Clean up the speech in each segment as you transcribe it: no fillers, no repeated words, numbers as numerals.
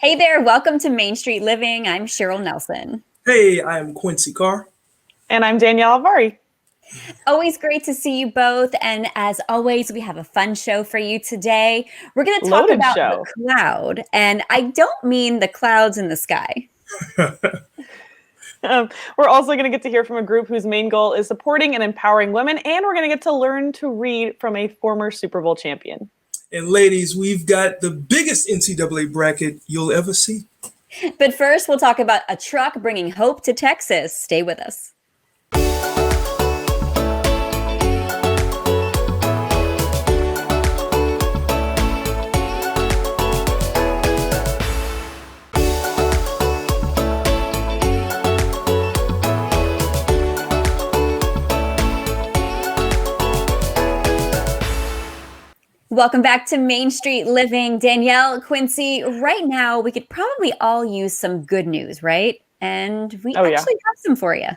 Hey there, welcome to Main Street Living. I'm Cheryl Nelson. Hey, I am Quincy Carr. And I'm Danielle Alvari. Always great to see you both. And as always, we have a fun show for you today. We're going to talk Loaded about show. the cloud. And I don't mean the clouds in the sky. We're also going to get to hear from a group whose main goal is supporting and empowering women. And we're going to get to learn to read from a former Super Bowl champion. And ladies, we've got the biggest NCAA bracket you'll ever see. But first, we'll talk about a truck bringing hope to Texas. Stay with us. Welcome back to Main Street Living. Danielle, Quincy, right now we could probably all use some good news, right? And we actually have some for you.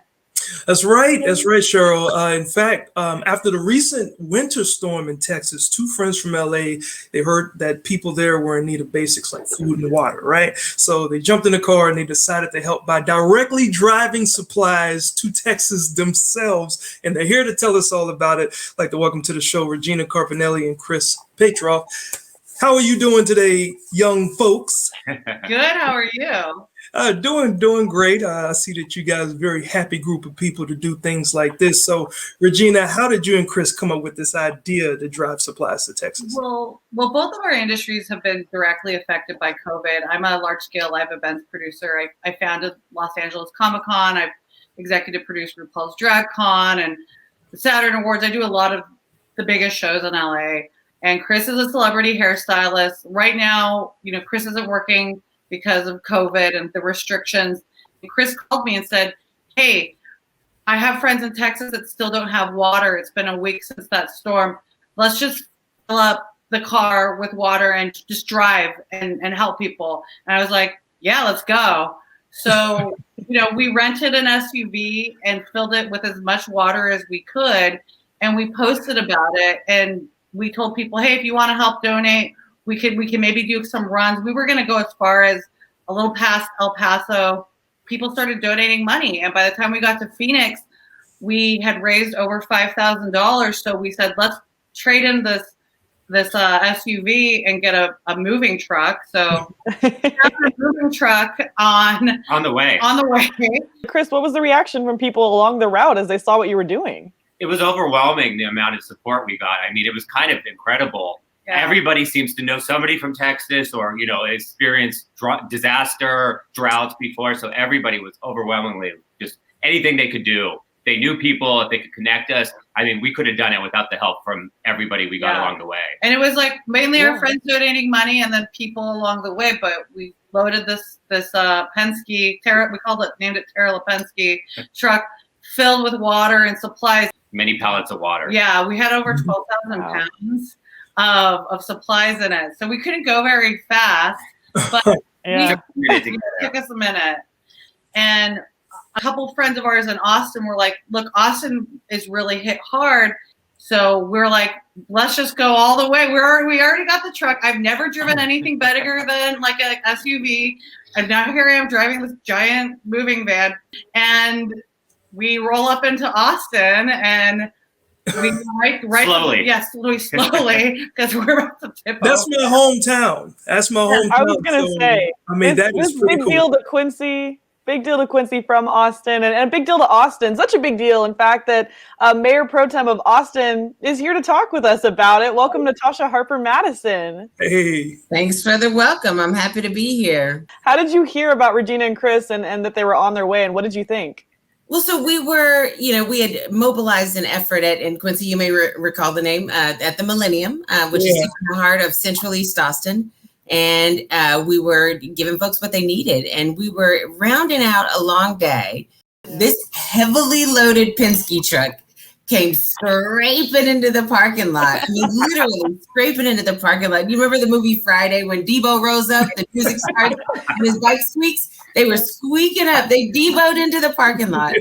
That's right, Cheryl. In fact, after the recent winter storm in Texas, two friends from LA, they heard that people there were in need of basics like food and water, right? So they jumped in the car and they decided to help by directly driving supplies to Texas themselves. And they're here to tell us all about it. I'd like to welcome to the show Regina Campinelli and Chris Petroff. How are you doing today, young folks? Good. How are you? Doing great. I see that you guys are a very happy group of people to do things like this. So, Regina, how did you and Chris come up with this idea to drive supplies to Texas? Well, both of our industries have been directly affected by COVID. I'm a large-scale live events producer. I founded Los Angeles Comic-Con. I've executive produced RuPaul's Drag Con and the Saturn Awards. I do a lot of the biggest shows in LA. And Chris is a celebrity hairstylist. Right now, Chris isn't working because of COVID and the restrictions. And Chris called me and said, hey, I have friends in Texas that still don't have water. It's been a week since that storm. Let's just fill up the car with water and just drive and help people. And I was like, yeah, let's go. So, we rented an SUV and filled it with as much water as we could. And we posted about it. And we told people, hey, if you want to help donate, we can maybe do some runs. We were going to go as far as a little past El Paso. People started donating money. And by the time we got to Phoenix, we had raised over $5,000. So we said, let's trade in this SUV and get a moving truck. So we have a moving truck on the way. Chris, what was the reaction from people along the route as they saw what you were doing? It was overwhelming, the amount of support we got. I mean, it was kind of incredible. Yeah. Everybody seems to know somebody from Texas or, experienced disaster, droughts before. So everybody was overwhelmingly just anything they could do. They knew people, if they could connect us. I mean, we could have done it without the help from everybody we got along the way. And it was like mainly our friends donating money and then people along the way. But we loaded this Penske, named it Tara Penske truck filled with water and supplies. Many pallets of water. Yeah, we had over 12,000 pounds of supplies in it. So we couldn't go very fast, but it took us a minute. And a couple friends of ours in Austin were like, look, Austin is really hit hard. So we're like, let's just go all the way. We already got the truck. I've never driven anything better than like an SUV. And now here I am driving this giant moving van. And we roll up into Austin and we right slowly. Slowly because we're about to tip over. That's my hometown. I was gonna say. I mean, that is pretty big deal to Quincy. Big deal to Quincy from Austin, and a big deal to Austin. Such a big deal, in fact, that Mayor Pro-Tem of Austin is here to talk with us about it. Welcome, Natasha Harper-Madison. Hey. Thanks for the welcome. I'm happy to be here. How did you hear about Regina and Chris and that they were on their way, and what did you think? Well, so we were, we had mobilized an effort and Quincy, you may recall the name, at the Millennium, which is in the heart of Central East Austin. And we were giving folks what they needed. And we were rounding out a long day. This heavily loaded Penske truck came scraping into the parking lot. I mean, literally scraping into the parking lot. You remember the movie Friday when Debo rose up, the music started, and his bike squeaks? They were squeaking up. They Debo'd into the parking lot.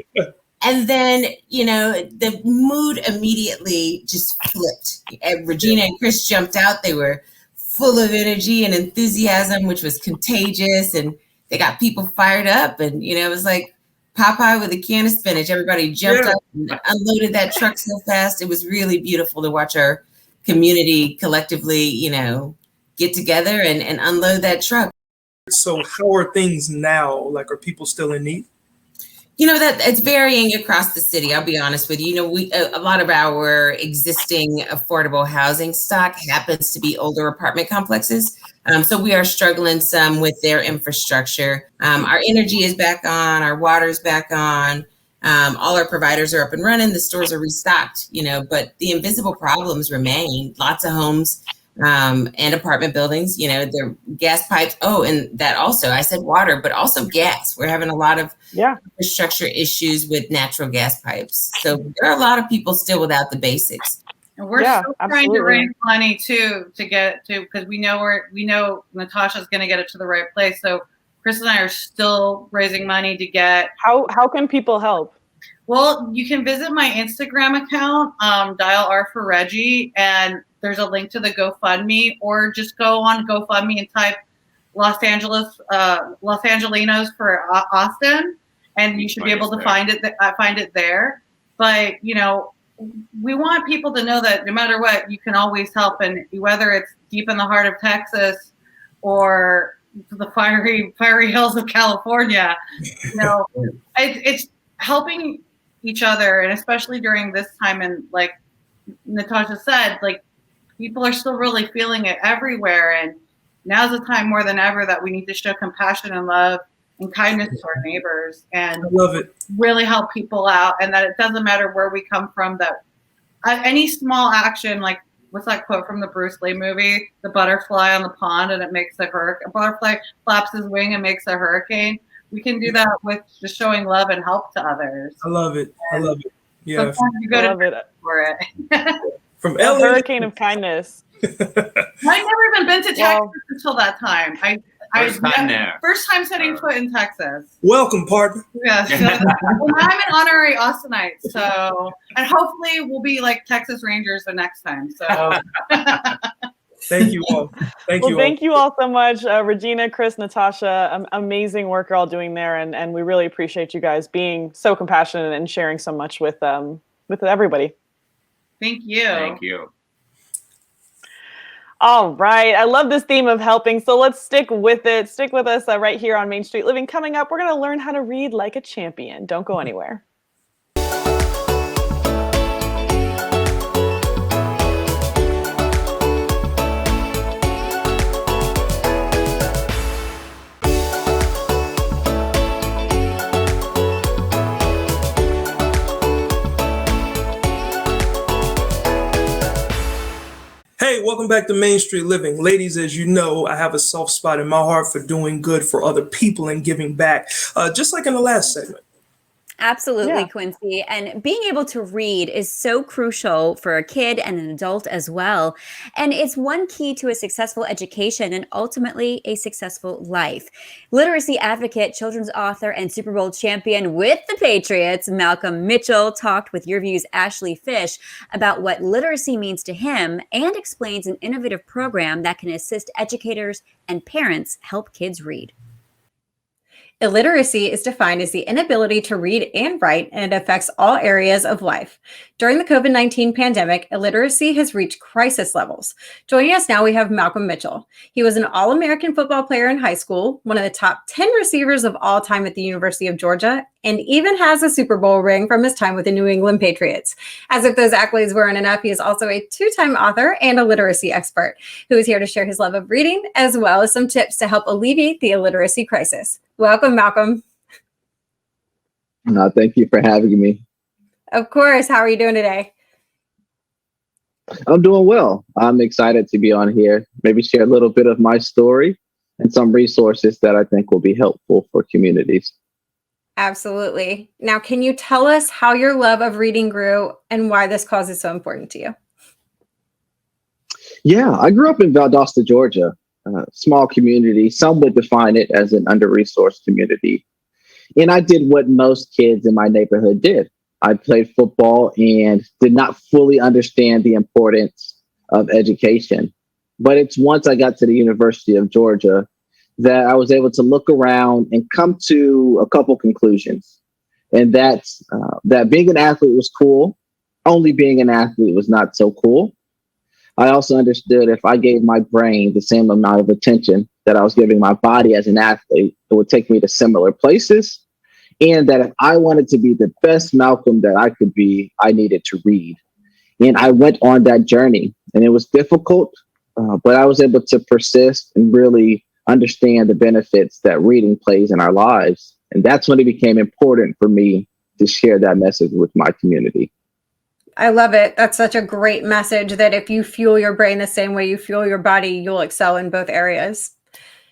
And then, the mood immediately just flipped. And Regina and Chris jumped out. They were full of energy and enthusiasm, which was contagious. And they got people fired up. And, it was like Popeye with a can of spinach. Everybody jumped up and unloaded that truck so fast. It was really beautiful to watch our community collectively, get together and unload that truck. So how are things now? Like, are people still in need? That it's varying across the city. I'll be honest with you. We a lot of our existing affordable housing stock happens to be older apartment complexes. So we are struggling some with their infrastructure. Our energy is back on, our water's back on. All our providers are up and running. The stores are restocked, but the invisible problems remain. Lots of homes and apartment buildings, their gas pipes. Oh, and that also, I said water, but also gas. We're having a lot of infrastructure issues with natural gas pipes. So there are a lot of people still without the basics. And we're still trying to raise money too, to get to, because we know Natasha's going to get it to the right place. So Chris and I are still raising money to get. How can people help? Well, you can visit my Instagram account, dial R for Reggie, and there's a link to the GoFundMe, or just go on GoFundMe and type Los Angelinos for Austin, and you should be able to find it there. But we want people to know that no matter what, you can always help, and whether it's deep in the heart of Texas or the fiery hills of California, it's helping each other, and especially during this time. And like Natasha said, like, people are still really feeling it everywhere, and now's the time more than ever that we need to show compassion and love and kindness to our neighbors, and I love it. Really help people out, and that it doesn't matter where we come from, that any small action, like what's that quote from the Bruce Lee movie, the butterfly on the pond and it makes a hurricane, a butterfly flaps his wing and makes a hurricane. We can do that with just showing love and help to others. I love it. I love it. Yeah. You go to for it. From a LA. hurricane of kindness. I've never even been to Texas until that time. First time setting foot in Texas. Welcome, partner. Yeah. So, well, I'm an honorary Austinite, so, and hopefully we'll be like Texas Rangers the next time. So. Thank you all. Thank you all so much, Regina, Chris, Natasha. Amazing work you're all doing there, and we really appreciate you guys being so compassionate and sharing so much with everybody. Thank you. Thank you. All right. I love this theme of helping. So let's stick with it. Stick with us right here on Main Street Living. Coming up, we're going to learn how to read like a champion. Don't go anywhere. Hey, welcome back to Main Street Living. Ladies, as you know, I have a soft spot in my heart for doing good for other people and giving back, just like in the last segment. Absolutely, Quincy. And being able to read is so crucial for a kid and an adult as well. And it's one key to a successful education and ultimately a successful life. Literacy advocate, children's author, and Super Bowl champion with the Patriots, Malcolm Mitchell, talked with YurView's Ashley Fish about what literacy means to him and explains an innovative program that can assist educators and parents help kids read. Illiteracy is defined as the inability to read and write, and it affects all areas of life. During the COVID-19 pandemic, illiteracy has reached crisis levels. Joining us now, we have Malcolm Mitchell. He was an All-American football player in high school, one of the top 10 receivers of all time at the University of Georgia, and even has a Super Bowl ring from his time with the New England Patriots. As if those accolades weren't enough, he is also a two-time author and a literacy expert who is here to share his love of reading, as well as some tips to help alleviate the illiteracy crisis. Welcome, Malcolm. Thank you for having me. Of course. How are you doing today? I'm doing well. I'm excited to be on here, maybe share a little bit of my story and some resources that I think will be helpful for communities. Absolutely. Now, can you tell us how your love of reading grew and why this cause is so important to you? Yeah, I grew up in Valdosta, Georgia, a small community. Some would define it as an under-resourced community. And I did what most kids in my neighborhood did. I played football and did not fully understand the importance of education. but it's once I got to the University of Georgia that I was able to look around and come to a couple conclusions. And that's that being an athlete was cool. Only being an athlete was not so cool. I also understood if I gave my brain the same amount of attention that I was giving my body as an athlete, it would take me to similar places. And that if I wanted to be the best Malcolm that I could be, I needed to read. And I went on that journey, and it was difficult, but I was able to persist and really understand the benefits that reading plays in our lives. And that's when it became important for me to share that message with my community. I love it. That's such a great message that if you fuel your brain the same way you fuel your body, you'll excel in both areas.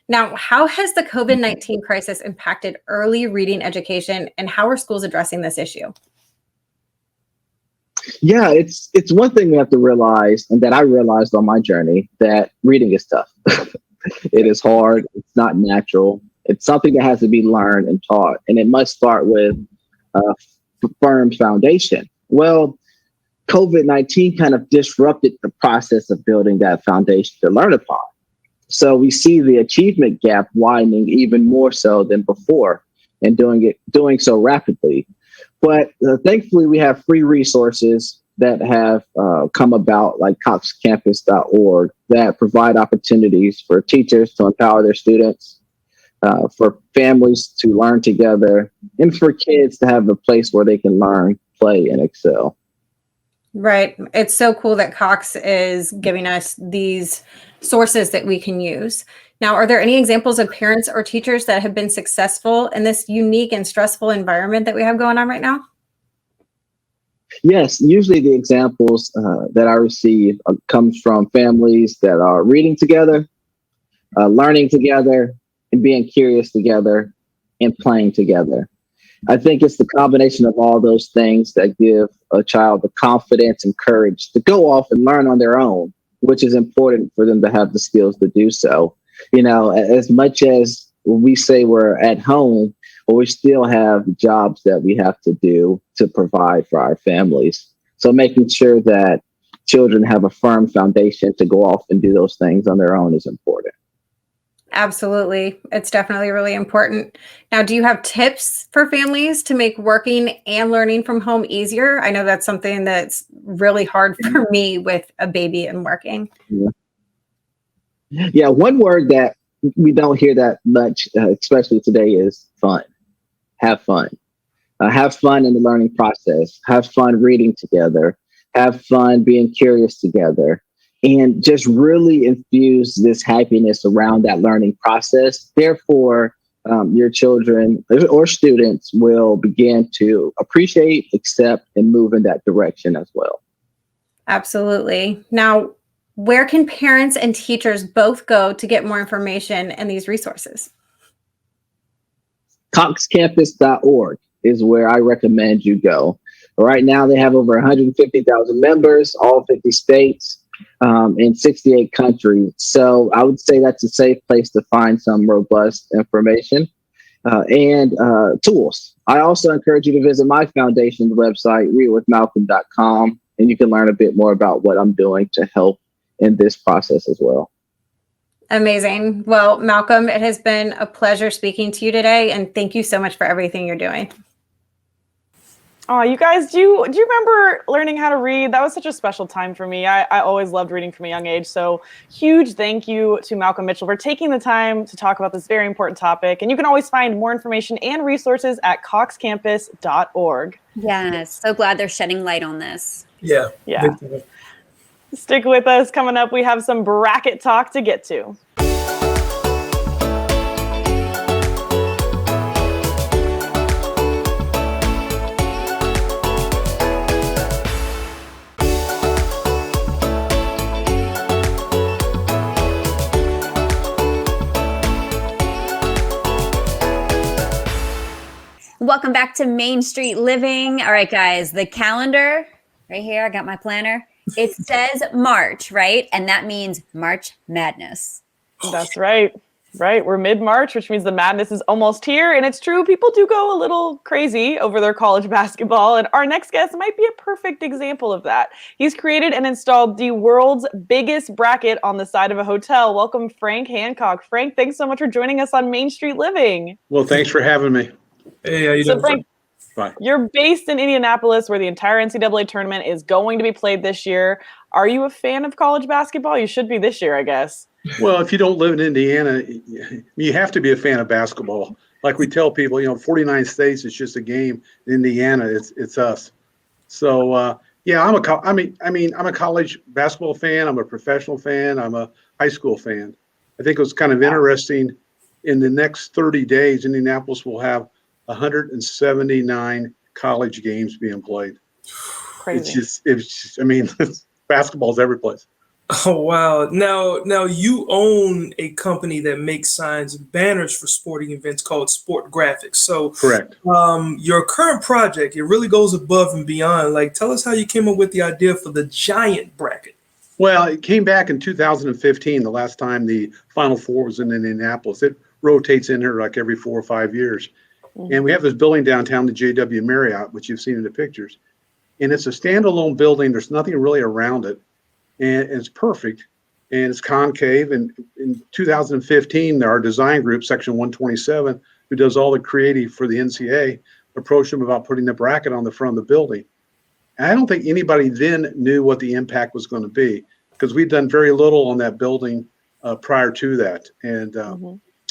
Now, how has the COVID-19 crisis impacted early reading education, and how are schools addressing this issue? Yeah, it's one thing we have to realize, and that I realized on my journey, that reading is tough. It is hard. It's not natural. It's something that has to be learned and taught, and it must start with a firm foundation. Well, COVID-19 kind of disrupted the process of building that foundation to learn upon. So we see the achievement gap widening even more so than before, and doing so rapidly. But thankfully, we have free resources that have come about, like coxcampus.org, that provide opportunities for teachers to empower their students, for families to learn together, and for kids to have a place where they can learn, play, and excel. Right. It's so cool that Cox is giving us these sources that we can use. Now, are there any examples of parents or teachers that have been successful in this unique and stressful environment that we have going on right now? Yes, usually the examples that I receive comes from families that are reading together, learning together, and being curious together, and playing together. I think it's the combination of all those things that give a child the confidence and courage to go off and learn on their own, which is important for them to have the skills to do so. You know, as much as we say we're at home, but we still have jobs that we have to do to provide for our families. So making sure that children have a firm foundation to go off and do those things on their own is important. Absolutely. It's definitely really important. Now, do you have tips for families to make working and learning from home easier? I know that's something that's really hard for me with a baby and working. Yeah, one word that we don't hear that much, especially today, is fun. Have fun. Have fun in the learning process. Have fun reading together. Have fun being curious together. And just really infuse this happiness around that learning process. Therefore, your children or students will begin to appreciate, accept, and move in that direction as well. Absolutely. Now, where can parents and teachers both go to get more information and these resources? coxcampus.org is where I recommend you go. Right now, they have over 150,000 members, all 50 states. In 68 countries. So I would say that's a safe place to find some robust information and tools. I also encourage you to visit my foundation's website, readwithmalcolm.com, and you can learn a bit more about what I'm doing to help in this process as well. Amazing. Well, Malcolm, it has been a pleasure speaking to you today, and thank you so much for everything you're doing. Oh, you guys, do you remember learning how to read? That was such a special time for me. I always loved reading from a young age. So huge thank you to Malcolm Mitchell for taking the time to talk about this very important topic. And you can always find more information and resources at coxcampus.org. Yes, so glad they're shedding light on this. Yeah. Stick with us. Coming up, we have some bracket talk to get to. Welcome back to Main Street Living. All right, guys, the calendar right here. I got my planner. It says March, right? And that means March Madness. That's right. Right. We're mid-March, which means the madness is almost here. And it's true, people do go a little crazy over their college basketball. And our next guest might be a perfect example of that. He's created and installed the world's biggest bracket on the side of a hotel. Welcome, Frank Hancock. Frank, thanks so much for joining us on Main Street Living. Well, thanks for having me. Hey, how you So, doing? Frank, Bye. you're based in Indianapolis, where the entire NCAA tournament is going to be played this year. Are you a fan of college basketball? You should be this year, I guess. Well, if you don't live in Indiana, you have to be a fan of basketball. Like we tell people, 49 states, it's just a game. In Indiana, it's us. So, yeah, I'm a college basketball fan. I'm a professional fan. I'm a high school fan. I think it was kind of interesting. In the next 30 days, Indianapolis will have 179 college games being played. Crazy. It's just, basketball's every place. Oh, wow. Now you own a company that makes signs and banners for sporting events called Sport Graphics. So Correct. Your current project, it really goes above and beyond. Like, tell us how you came up with the idea for the giant bracket. Well, it came back in 2015, the last time the Final Four was in Indianapolis. It rotates in here like every 4 or 5 years. Mm-hmm. And we have this building downtown, the JW Marriott, which you've seen in the pictures. And it's a standalone building. There's nothing really around it. And it's perfect. And it's concave. And in 2015, our design group, Section 127, who does all the creative for the NCAA, approached them about putting the bracket on the front of the building. And I don't think anybody then knew what the impact was going to be, because we'd done very little on that building prior to that. And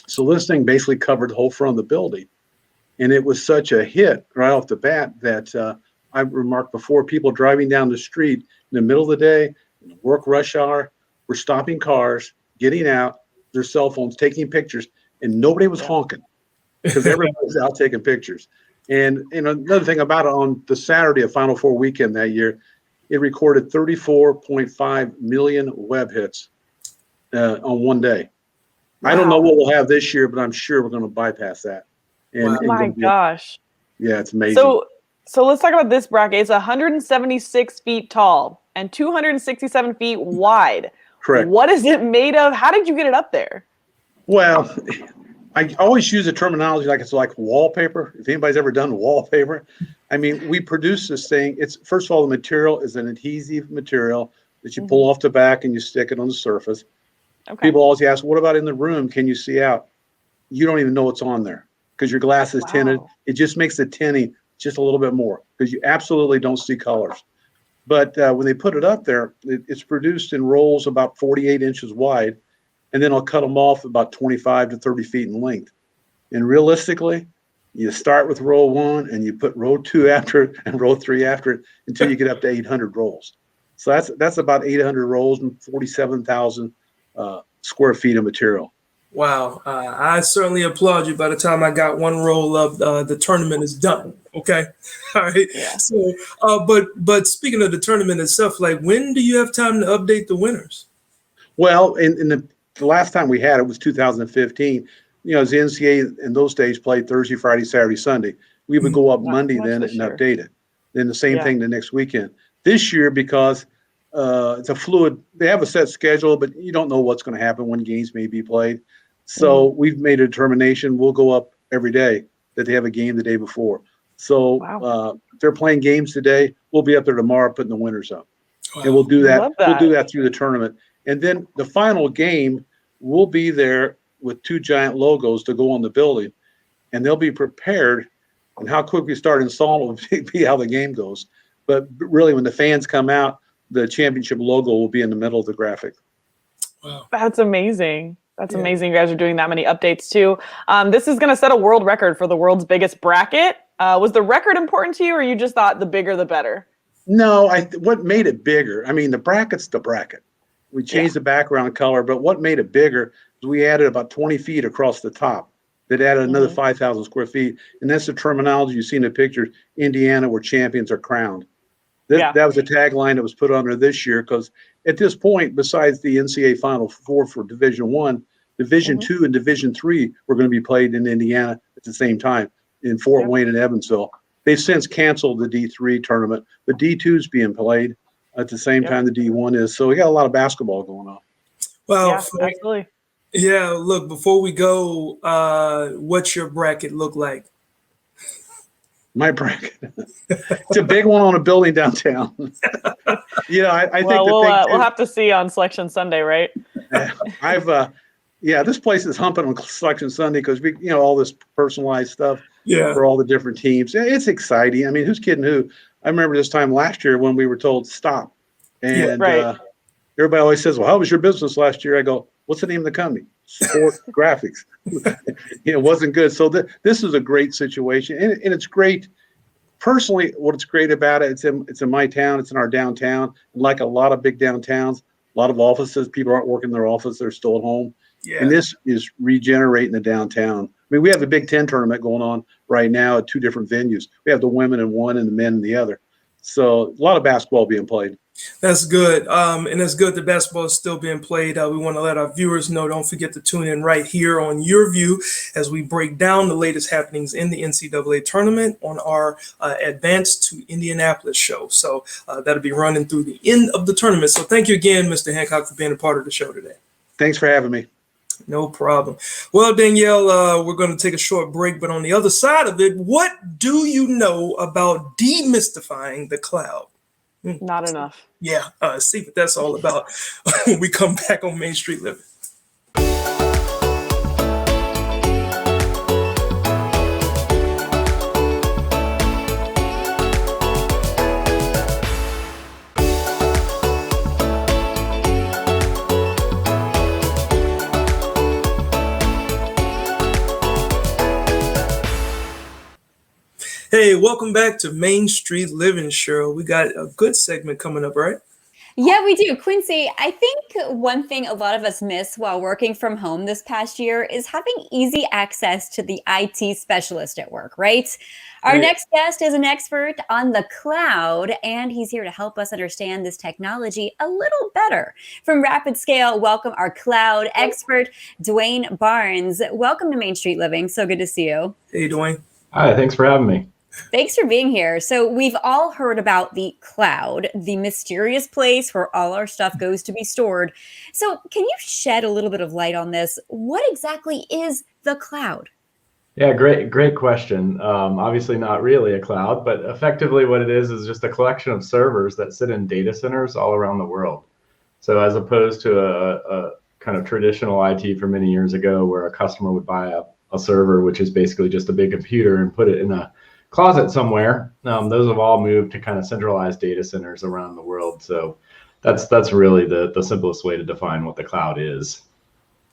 so this thing basically covered the whole front of the building. And it was such a hit right off the bat that I remarked before, people driving down the street in the middle of the day, work rush hour, were stopping cars, getting out, their cell phones, taking pictures, and nobody was honking because everybody was out taking pictures. And another thing about it, on the Saturday of Final Four weekend that year, it recorded 34.5 million web hits on one day. Wow. I don't know what we'll have this year, but I'm sure we're going to bypass that. Oh my gosh. Yeah, it's amazing. So let's talk about this bracket. It's 176 feet tall and 267 feet wide. Correct. What is it made of? How did you get it up there? Well, I always use the terminology like it's like wallpaper. If anybody's ever done wallpaper, I mean, we produce this thing. It's, first of all, the material is an adhesive material that you pull off the back and you stick it on the surface. Okay. People always ask, what about in the room? Can you see out? You don't even know what's on there because your glass is tinted. It just makes the tinting just a little bit more because you absolutely don't see colors. But when they put it up there, it's produced in rolls about 48 inches wide, and then I'll cut them off about 25 to 30 feet in length. And realistically, you start with roll 1 and you put row 2 after it and row 3 after it until you get up to 800 rolls. So that's about 800 rolls and 47,000 square feet of material. Wow. I certainly applaud you. By the time I got one roll up, the tournament is done. Okay. All right. Yeah. So, but speaking of the tournament itself, like, when do you have time to update the winners? Well, in the last time we had it was 2015. As the NCAA in those days played Thursday, Friday, Saturday, Sunday, we would go up Monday then and update it. Then the same thing the next weekend. This year, because it's a fluid, they have a set schedule, but you don't know what's going to happen when games may be played. So we've made a determination we'll go up every day that they have a game the day before. So if they're playing games today, we'll be up there tomorrow putting the winners up. Wow. And we'll do that. We'll do that through the tournament. And then the final game, we'll be there with 2 giant logos to go on the building, and they'll be prepared. And how quick we start installing will be how the game goes. But really, when the fans come out, the championship logo will be in the middle of the graphic. Wow. That's amazing. That's amazing. You guys are doing that many updates too. This is going to set a world record for the world's biggest bracket. Was the record important to you, or you just thought the bigger the better? No, what made it bigger? I mean, the bracket's the bracket. We changed the background color, but what made it bigger is we added about 20 feet across the top. That added another 5,000 square feet. And that's the terminology you see in the pictures, Indiana, where champions are crowned. That was a tagline that was put on there this year, because at this point, besides the NCAA Final Four for Division I, Division II and Division III were going to be played in Indiana at the same time in Fort Wayne and Evansville. They've since canceled the D3 tournament, but D2 is being played at the same time the D1 is. So we got a lot of basketball going on. Well, absolutely. Yeah, look, before we go, what's your bracket look like? My bracket. It's a big one on a building downtown. I think we'll have to see on Selection Sunday, right? This place is humping on Selection Sunday because all this personalized stuff for all the different teams. It's exciting. I mean, who's kidding who? I remember this time last year when we were told stop, and everybody always says, "Well, how was your business last year?" I go, "What's the name of the company?" Sport Graphics. It wasn't good. So this is a great situation, and it's great. Personally, what's great about it, it's in my town, it's in our downtown. And like a lot of big downtowns, a lot of offices, people aren't working in their office, they're still at home. Yeah. And this is regenerating the downtown. I mean, we have the Big Ten tournament going on right now at 2 different venues. We have the women in one and the men in the other. So a lot of basketball being played. That's good. And it's good that basketball is still being played. We want to let our viewers know, don't forget to tune in right here on YurView as we break down the latest happenings in the NCAA tournament on our Advance to Indianapolis show. So that'll be running through the end of the tournament. So thank you again, Mr. Hancock, for being a part of the show today. Thanks for having me. No problem. Well, Danielle, we're going to take a short break, but on the other side of it, what do you know about demystifying the cloud? Not enough. Yeah, see what that's all about when we come back on Main Street Living. Hey, welcome back to Main Street Living, Cheryl. We got a good segment coming up, right? Yeah, we do. Quincy, I think one thing a lot of us miss while working from home this past year is having easy access to the IT specialist at work, right? Our next guest is an expert on the cloud, and he's here to help us understand this technology a little better. From Rapid Scale, welcome our cloud expert, Dwayne Barnes. Welcome to Main Street Living. So good to see you. Hey, Dwayne. Hi, thanks for having me. Thanks for being here. So we've all heard about the cloud, the mysterious place where all our stuff goes to be stored. So can you shed a little bit of light on this? What exactly is the cloud? Yeah, great question. Obviously not really a cloud, but effectively what it is just a collection of servers that sit in data centers all around the world. So as opposed to a kind of traditional IT from many years ago where a customer would buy a server, which is basically just a big computer, and put it in a closet somewhere. Those have all moved to kind of centralized data centers around the world. So that's really the simplest way to define what the cloud is.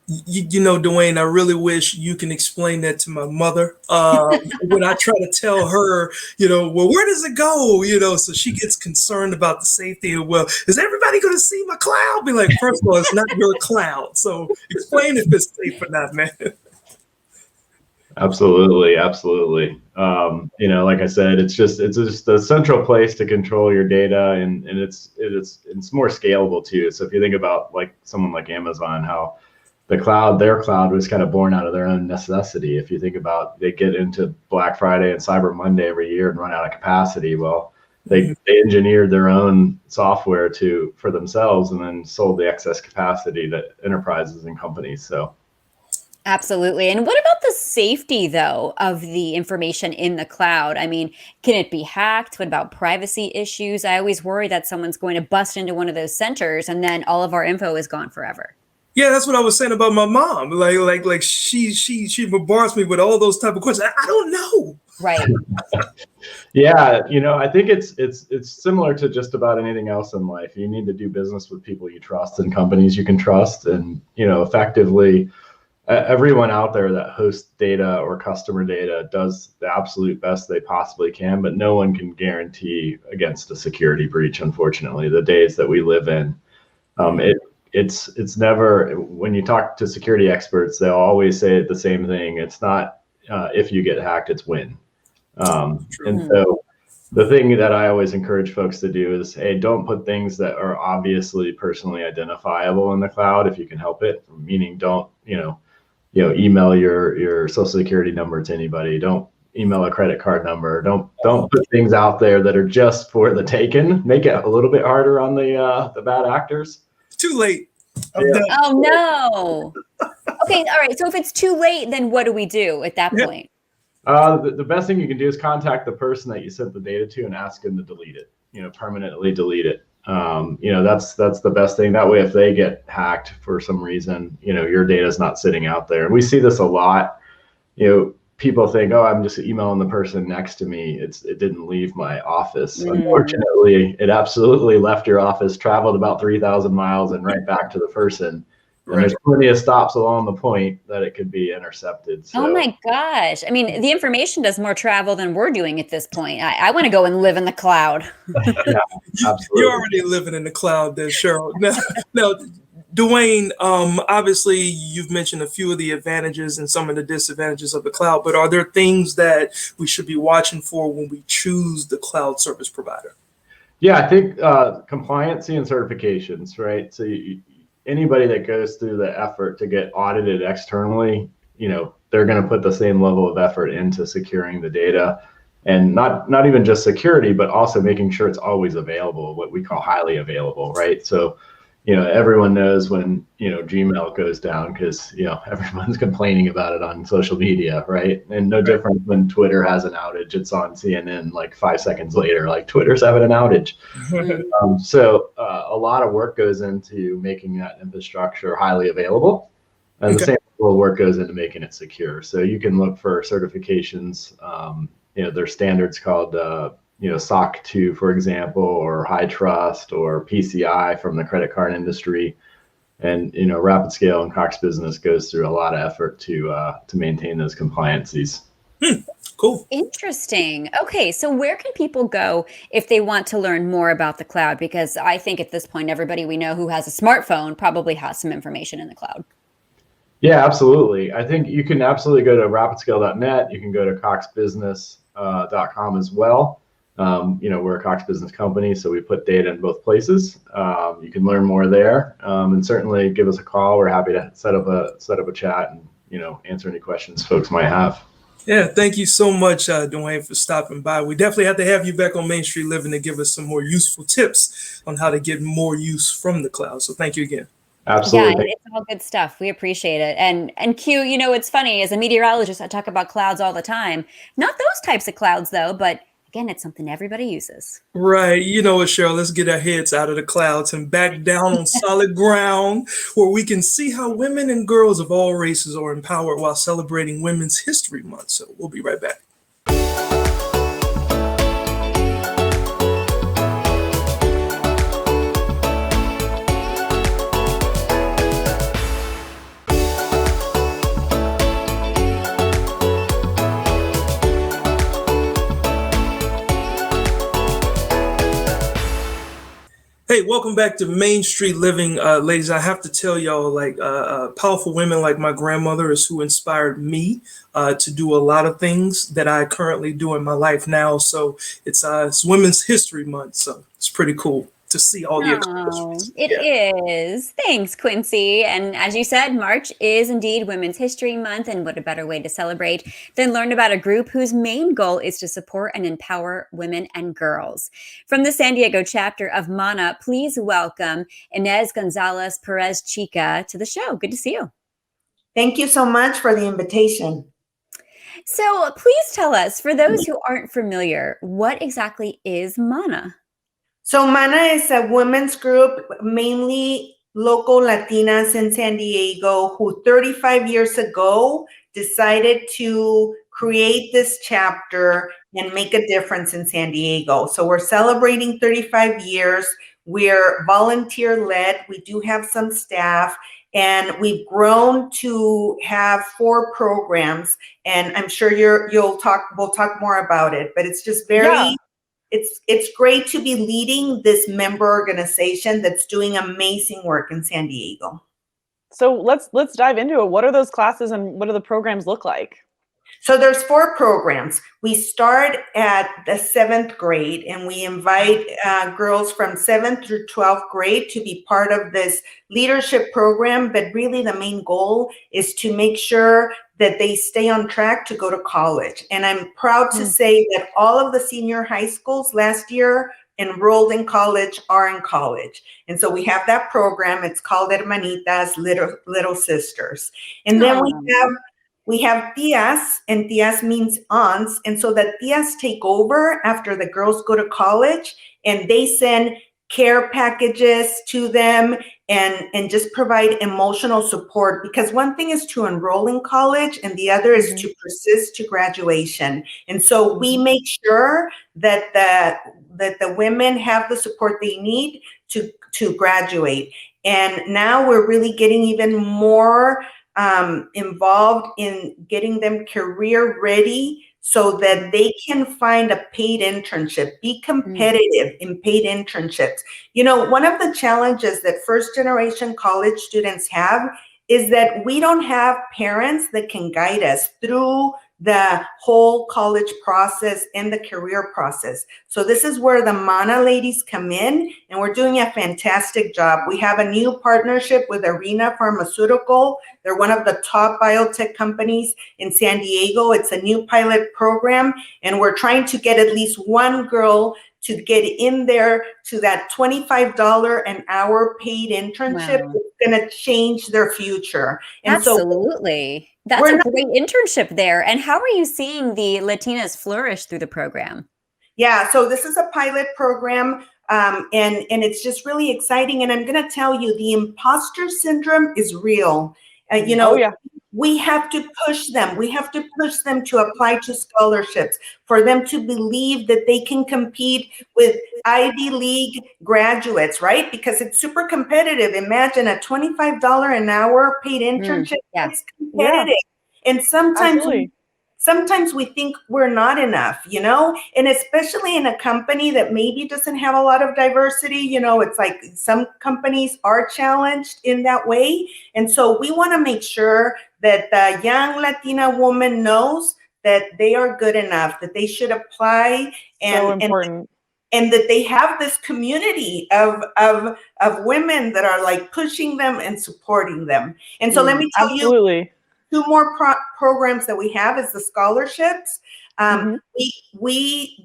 You know, Dwayne, I really wish you can explain that to my mother. When I try to tell her, well, where does it go? So she gets concerned about the safety. And, well, is everybody going to see my cloud? Be like, first of all, it's not your cloud. So explain if it's safe or not, man. Absolutely. Like I said, it's just a central place to control your data, and it's more scalable too. So if you think about like someone like Amazon, how their cloud was kind of born out of their own necessity. If you think about, they get into Black Friday and Cyber Monday every year and run out of capacity. Well, they engineered their own software for themselves and then sold the excess capacity to enterprises and companies. So. Absolutely. And what about the safety, though, of the information in the cloud? I mean, can it be hacked? What about privacy issues? I always worry that someone's going to bust into one of those centers and then all of our info is gone forever. Yeah, that's what I was saying about my mom. Like she bombards me with all those type of questions. I don't know. Right. Yeah, I think it's similar to just about anything else in life. You need to do business with people you trust and companies you can trust, and effectively. Everyone out there that hosts data or customer data does the absolute best they possibly can, but no one can guarantee against a security breach. Unfortunately, the days that we live in, it's never. When you talk to security experts, they'll always say the same thing. It's not if you get hacked, it's when. And so the thing that I always encourage folks to do is, hey, don't put things that are obviously personally identifiable in the cloud if you can help it. Meaning, don't email your social security number to anybody. Don't email a credit card number. Don't put things out there that are just for the taken. Make it a little bit harder on the bad actors. Too late. Oh no. Okay, all right. So if it's too late, then what do we do at that point? The best thing you can do is contact the person that you sent the data to and ask them to delete it, permanently delete it. That's the best thing. That way, if they get hacked for some reason, your data is not sitting out there. And we see this a lot. People think, oh, I'm just emailing the person next to me. It didn't leave my office. Unfortunately, it absolutely left your office, traveled about 3,000 miles and right back to the person. And there's plenty of stops along the point that it could be intercepted. So. Oh my gosh. I mean, the information does more travel than we're doing at this point. I want to go and live in the cloud. Yeah, absolutely. You're already living in the cloud there, Cheryl. Now, Dwayne, obviously you've mentioned a few of the advantages and some of the disadvantages of the cloud, but are there things that we should be watching for when we choose the cloud service provider? Yeah, I think compliancy and certifications, right? So anybody that goes through the effort to get audited externally, they're going to put the same level of effort into securing the data, and not even just security, but also making sure it's always available, what we call highly available, right? So, everyone knows when, Gmail goes down because, everyone's complaining about it on social media, right? And no different when Twitter has an outage, it's on CNN like 5 seconds later, like Twitter's having an outage. So a lot of work goes into making that infrastructure highly available. And the same level of work goes into making it secure. So you can look for certifications. There's standards called SOC 2, for example, or High Trust or PCI from the credit card industry. And, Rapid Scale and Cox Business goes through a lot of effort to maintain those compliancies. Cool. Interesting. Okay, so where can people go if they want to learn more about the cloud? Because I think at this point, everybody we know who has a smartphone probably has some information in the cloud. Yeah, absolutely. I think you can absolutely go to rapidscale.net. You can go to coxbusiness.com as well. We're a Cox Business company, so we put data in both places. You can learn more there, and certainly give us a call. We're happy to set up a chat and answer any questions folks might have. Yeah, thank you so much, Dwayne, for stopping by. We definitely have to have you back on Main Street Living to give us some more useful tips on how to get more use from the cloud. So thank you again. Absolutely. Yeah, it's all good stuff. We appreciate it. And Q, it's funny, as a meteorologist, I talk about clouds all the time. Not those types of clouds, though, but again, it's something everybody uses. Right. You know what, Cheryl, let's get our heads out of the clouds and back down on solid ground where we can see how women and girls of all races are empowered while celebrating Women's History Month. So we'll be right back. Hey, welcome back to Main Street Living. Ladies, I have to tell y'all, powerful women like my grandmother is who inspired me to do a lot of things that I currently do in my life now. So it's Women's History Month. So it's pretty cool to see all the accomplishments. It is. Thanks, Quincy. And as you said, March is indeed Women's History Month. And what a better way to celebrate than learn about a group whose main goal is to support and empower women and girls. From the San Diego chapter of MANA, please welcome Inez Gonzalez Perez Chica to the show. Good to see you. Thank you so much for the invitation. So please tell us, for those who aren't familiar, what exactly is MANA? So MANA is a women's group, mainly local Latinas in San Diego, who 35 years ago decided to create this chapter and make a difference in San Diego. So we're celebrating 35 years. We're volunteer-led. We do have some staff, and we've grown to have 4 programs. And I'm sure we'll talk more about it. But it's just very. It's great to be leading this member organization that's doing amazing work in San Diego. So let's dive into it. What are those classes and what do the programs look like? So there's 4 programs. We start at the 7th grade, and we invite girls from 7th through 12th grade to be part of this leadership program. But really the main goal is to make sure that they stay on track to go to college. And I'm proud to say that all of the senior high schools last year enrolled in college are in college. And so we have that program. It's called Hermanitas, Little Sisters. And then we have tias, and tias means aunts. And so the tias take over after the girls go to college, and they send care packages to them and just provide emotional support, because one thing is to enroll in college and the other is to persist to graduation. And so we make sure that the women have the support they need to graduate. And now we're really getting even more involved in getting them career ready so that they can find a paid internship, be competitive in paid internships. You know, one of the challenges that first generation college students have is that we don't have parents that can guide us through the whole college process and the career process. So this is where the Mana ladies come in, and we're doing a fantastic job. We have a new partnership with Arena Pharmaceutical. They're one of the top biotech companies in San Diego. It's a new pilot program, and we're trying to get at least one girl to get in there to that $25 an hour paid internship. Wow. It's going to change their future. And absolutely. That's a great internship there. And how are you seeing the Latinas flourish through the program? Yeah, so this is a pilot program, and it's just really exciting. And I'm going to tell you, the imposter syndrome is real. You know, we have to push them. We have to push them to apply to scholarships, for them to believe that they can compete with Ivy League graduates, right? Because it's super competitive. Imagine a $25 an hour paid internship. It's competitive. And sometimes we think we're not enough, you know, and especially in a company that maybe doesn't have a lot of diversity. You know, it's like some companies are challenged in that way. And so we want to make sure that the young Latina woman knows that they are good enough, that they should apply, and that they have this community of women that are like pushing them and supporting them. And so let me tell you, two more programs that we have is the scholarships. We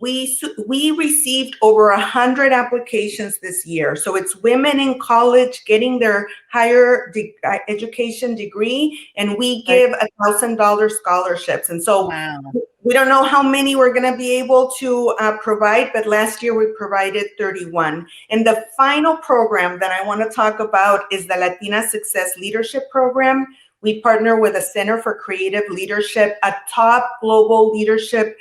received over 100 applications this year. So it's women in college getting their higher education degree, and we give $1,000 scholarships. And so we don't know how many we're going to be able to provide, but last year we provided 31. And the final program that I want to talk about is the Latina Success Leadership Program. We partner with the Center for Creative Leadership, a top global leadership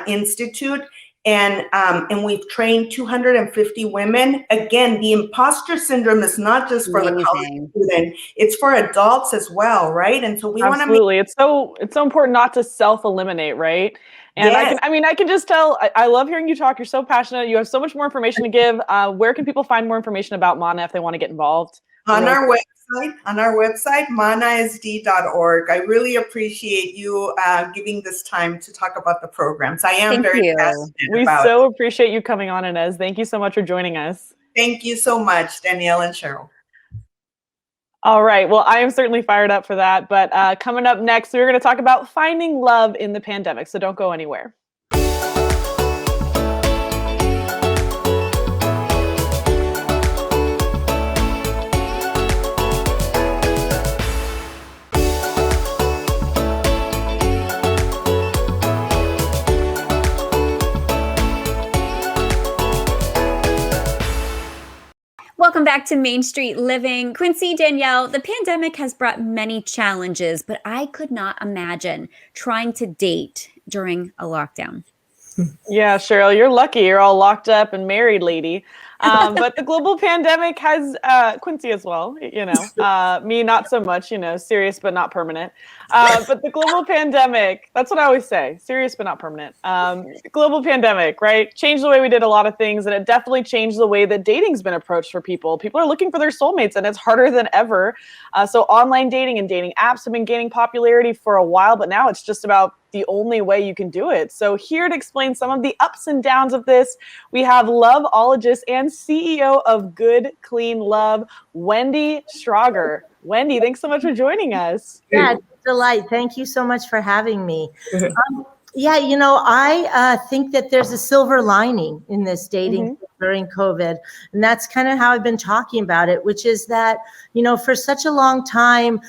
institute, and we've trained 250 women. Again, the imposter syndrome is not just for the college student; it's for adults as well, right? And so we want to it's so important not to self-eliminate, right? And I can just tell. I love hearing you talk. You're so passionate. You have so much more information to give. Where can people find more information about Mana if they want to get involved? On our website, manasd.org. I really appreciate you giving this time to talk about the programs. I am very passionate about it. We so appreciate you coming on, Inez. Thank you so much for joining us. Thank you so much, Danielle and Cheryl. All right. Well, I am certainly fired up for that. But coming up next, we're going to talk about finding love in the pandemic. So don't go anywhere. Welcome back to Main Street Living. Quincy, Danielle, the pandemic has brought many challenges, but I could not imagine trying to date during a lockdown. Yeah, Cheryl, you're lucky. You're all locked up and married, lady. But the global pandemic has Quincy as well, you know, me, not so much, you know, serious, but not permanent. But the global pandemic, that's what I always say, serious, but not permanent. Global pandemic, right? Changed the way we did a lot of things. And it definitely changed the way that dating's been approached for people. People are looking for their soulmates, and it's harder than ever. So online dating and dating apps have been gaining popularity for a while, but now it's just about the only way you can do it. So here to explain some of the ups and downs of this, we have loveologist and CEO of Good Clean Love, Wendy Schrager. Wendy, thanks so much for joining us. Yeah, it's a delight. Thank you so much for having me. Yeah, you know, I think that there's a silver lining in this dating during COVID. And that's kind of how I've been talking about it, which is that, for such a long time,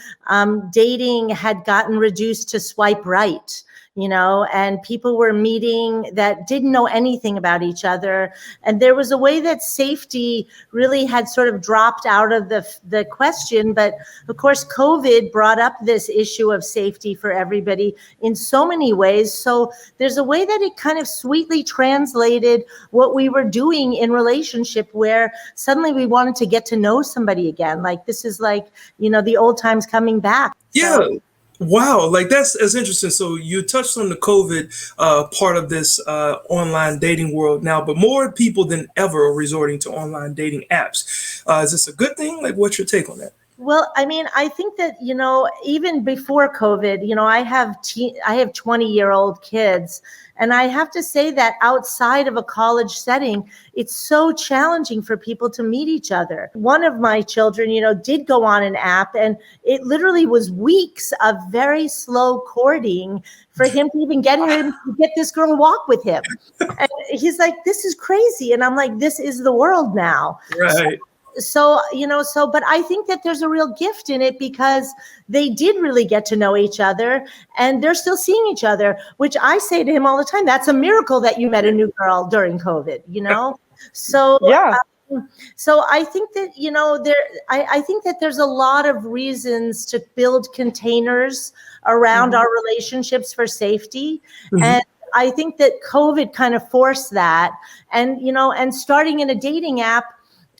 dating had gotten reduced to swipe right. And people were meeting that didn't know anything about each other. And there was a way that safety really had sort of dropped out of the question. But of course, COVID brought up this issue of safety for everybody in so many ways. So there's a way that it kind of sweetly translated what we were doing in relationship, where suddenly we wanted to get to know somebody again. Like this is like, the old times coming back. Yeah. So, wow, like that's interesting. So you touched on the COVID part of this online dating world now, but more people than ever are resorting to online dating apps. Is this a good thing? Like, what's your take on that? Well, I mean, I think that, even before COVID, I have 20-year-old kids. And I have to say that outside of a college setting, it's so challenging for people to meet each other. One of my children, did go on an app, and it literally was weeks of very slow courting for him to even get this girl to walk with him. And he's like, this is crazy. And I'm like, this is the world now. Right. So, but I think that there's a real gift in it because they did really get to know each other and they're still seeing each other, which I say to him all the time, that's a miracle that you met a new girl during COVID, So, yeah. So I think that, I think that there's a lot of reasons to build containers around our relationships for safety. Mm-hmm. And I think that COVID kind of forced that. And, and starting in a dating app,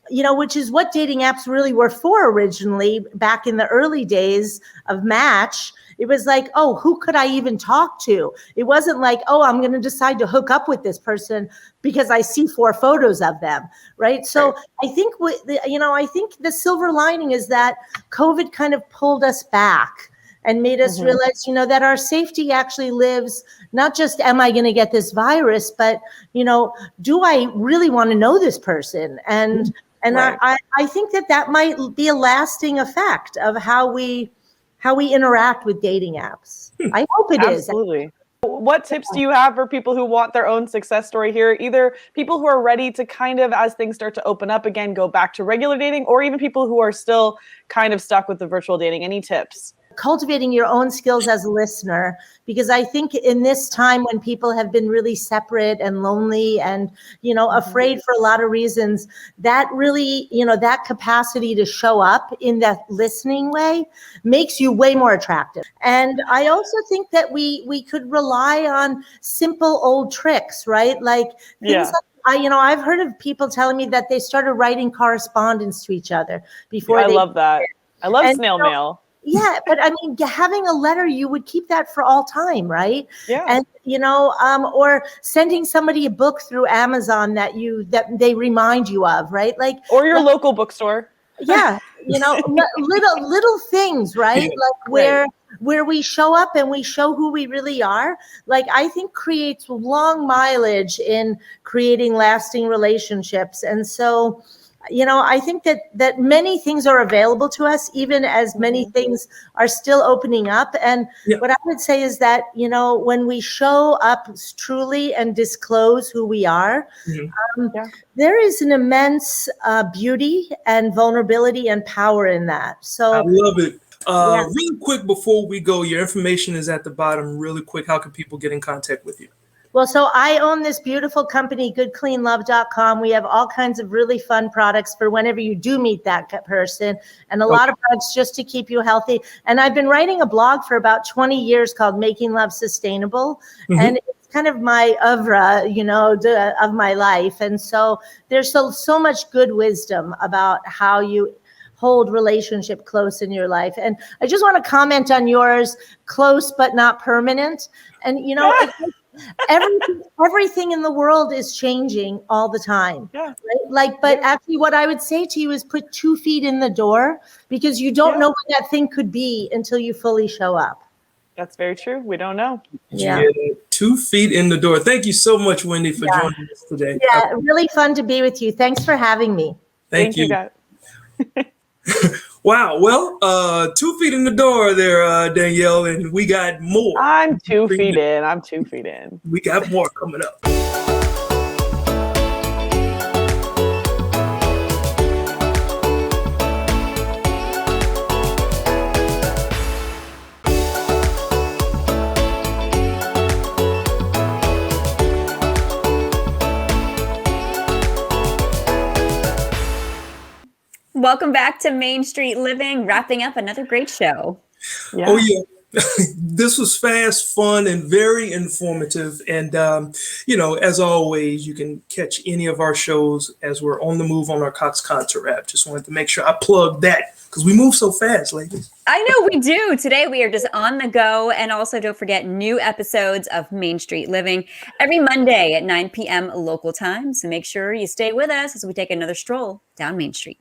which is what dating apps really were for originally back in the early days of Match. It was like, oh, who could I even talk to? It wasn't like, oh, I'm going to decide to hook up with this person because I see 4 photos of them, right? So I think I think the silver lining is that COVID kind of pulled us back and made us realize, that our safety actually lives, not just am I going to get this virus, but, do I really want to know this person? And I think that might be a lasting effect of how we interact with dating apps. I hope it is. Absolutely. What tips do you have for people who want their own success story here? Either people who are ready to kind of, as things start to open up again, go back to regular dating, or even people who are still kind of stuck with the virtual dating. Any tips? Cultivating your own skills as a listener, because I think in this time when people have been really separate and lonely and, afraid for a lot of reasons, that really, that capacity to show up in that listening way makes you way more attractive. And I also think that we could rely on simple old tricks, right? Like things like, I've heard of people telling me that they started writing correspondence to each other before. I love that. I love snail mail. Yeah, but I mean, having a letter, you would keep that for all time, right? Yeah. And or sending somebody a book through Amazon that they remind you of, right? Like, or your local bookstore. Yeah, little things, right? Yeah. Like where we show up and we show who we really are. Like I think creates long mileage in creating lasting relationships, and so. I think that many things are available to us, even as many things are still opening up. And what I would say is that, when we show up truly and disclose who we are, there is an immense beauty and vulnerability and power in that. So I love it. Really quick before we go, your information is at the bottom. Really quick, how can people get in contact with you? Well, so I own this beautiful company, goodcleanlove.com. We have all kinds of really fun products for whenever you do meet that person, and a lot of products just to keep you healthy. And I've been writing a blog for about 20 years called Making Love Sustainable. And it's kind of my oeuvre, of my life. And so there's so much good wisdom about how you hold relationship close in your life. And I just want to comment on yours, close but not permanent. And, everything in the world is changing all the time. Yeah. Right? But actually what I would say to you is put 2 feet in the door, because you don't know what that thing could be until you fully show up. That's very true. We don't know. Yeah. 2 feet in the door. Thank you so much, Wendy, for joining us today. Yeah, really fun to be with you. Thanks for having me. Thank you. Guys. Wow. Well, 2 feet in the door there, Danielle, and we got more. I'm 2 feet in. I'm 2 feet in. We got more coming up. welcome back to Main Street Living, wrapping up another great show. Yeah. Oh, yeah. This was fast, fun, and very informative. And, as always, you can catch any of our shows as we're on the move on our Cox Concert app. Just wanted to make sure I plugged that because we move so fast, ladies. I know we do. Today we are just on the go. And also don't forget new episodes of Main Street Living every Monday at 9 p.m. local time. So make sure you stay with us as we take another stroll down Main Street.